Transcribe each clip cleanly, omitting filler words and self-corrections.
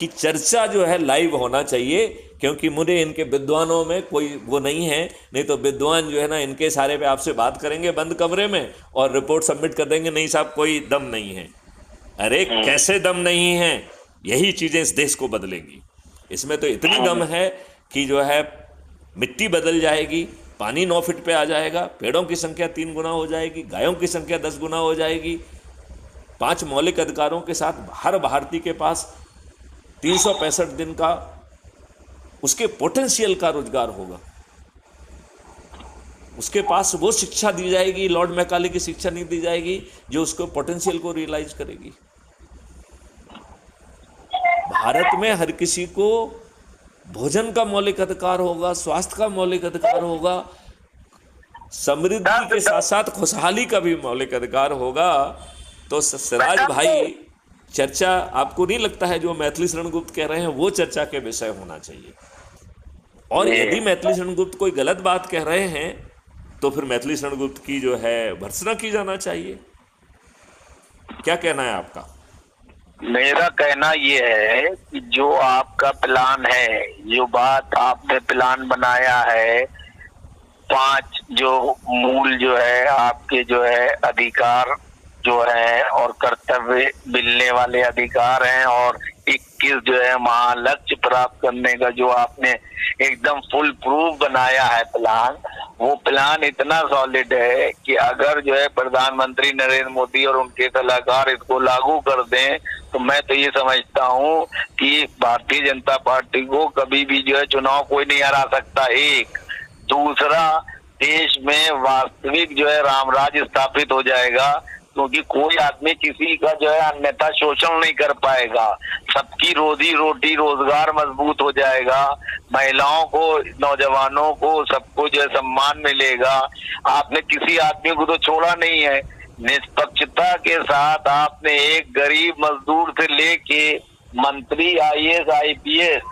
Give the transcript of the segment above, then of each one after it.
कि चर्चा जो है लाइव होना चाहिए, क्योंकि मुझे इनके विद्वानों में कोई वो नहीं है। नहीं तो विद्वान जो है ना इनके सारे पे आपसे बात करेंगे बंद कमरे में और रिपोर्ट सबमिट कर देंगे, नहीं साहब कोई दम नहीं है। अरे कैसे दम नहीं है, यही चीज़ें इस देश को बदलेंगी। इसमें तो इतनी दम है कि जो है मिट्टी बदल जाएगी, पानी 9 फीट पे आ जाएगा, पेड़ों की संख्या 3 गुना हो जाएगी, गायों की संख्या 10 गुना हो जाएगी। 5 मौलिक अधिकारों के साथ हर भारतीय के पास 365 दिन का उसके पोटेंशियल का रोजगार होगा। उसके पास वो शिक्षा दी जाएगी, लॉर्ड मैकाले की शिक्षा नहीं दी जाएगी जो उसको पोटेंशियल को रियलाइज करेगी। भारत में हर किसी को भोजन का मौलिक अधिकार होगा, स्वास्थ्य का मौलिक अधिकार होगा, समृद्धि के साथ साथ खुशहाली का भी मौलिक अधिकार होगा। तो सिराज भाई, चर्चा आपको नहीं लगता है जो मैथिली शरण गुप्त कह रहे हैं वो चर्चा के विषय होना चाहिए? और यदि मैथिली शरण गुप्त कोई गलत बात कह रहे हैं तो फिर मैथिली शरण गुप्त की जो है भर्त्सना की जाना चाहिए। क्या कहना है आपका? मेरा कहना ये है कि जो आपका प्लान है, जो बात आपने प्लान बनाया है, 5 जो मूल जो है आपके जो है अधिकार जो है और कर्तव्य मिलने वाले अधिकार हैं, और 21 जो है महालक्ष्य प्राप्त करने का जो आपने एकदम फुल प्रूफ बनाया है प्लान, वो प्लान इतना सॉलिड है कि अगर जो है प्रधानमंत्री नरेंद्र मोदी और उनके सलाहकार इसको लागू कर दें तो मैं तो ये समझता हूँ कि भारतीय जनता पार्टी को कभी भी जो है चुनाव कोई नहीं हरा सकता। एक दूसरा, देश में वास्तविक जो है रामराज स्थापित हो जाएगा, क्योंकि कोई आदमी किसी का जो है अन्यथा शोषण नहीं कर पाएगा। सबकी रोजी रोटी रोजगार मजबूत हो जाएगा, महिलाओं को, नौजवानों को, सबको जो है सम्मान मिलेगा। आपने किसी आदमी को तो छोड़ा नहीं है। निष्पक्षता के साथ आपने एक गरीब मजदूर से लेके मंत्री, आईएएस, आईपीएस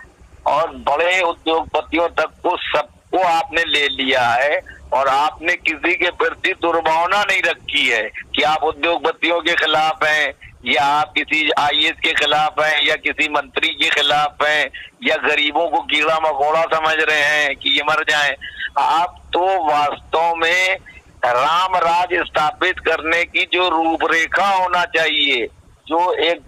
और बड़े उद्योगपतियों तक को सबको आपने ले लिया है, और आपने किसी के प्रति दुर्भावना नहीं रखी है कि आप उद्योगपतियों के खिलाफ हैं, या आप किसी आईएएस के खिलाफ हैं, या किसी मंत्री के खिलाफ हैं, या गरीबों को कीड़ा मकोड़ा समझ रहे हैं कि ये मर जाएं। आप तो वास्तव में राम राज स्थापित करने की जो रूपरेखा होना चाहिए, जो एक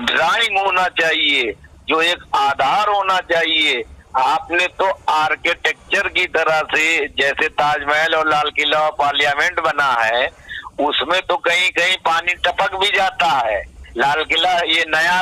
ड्राइंग होना चाहिए, जो एक आधार होना चाहिए, आपने तो आर्किटेक्चर की तरह से, जैसे ताजमहल और लाल किला और पार्लियामेंट बना है, उसमें तो कहीं कहीं पानी टपक भी जाता है। लाल किला ये नया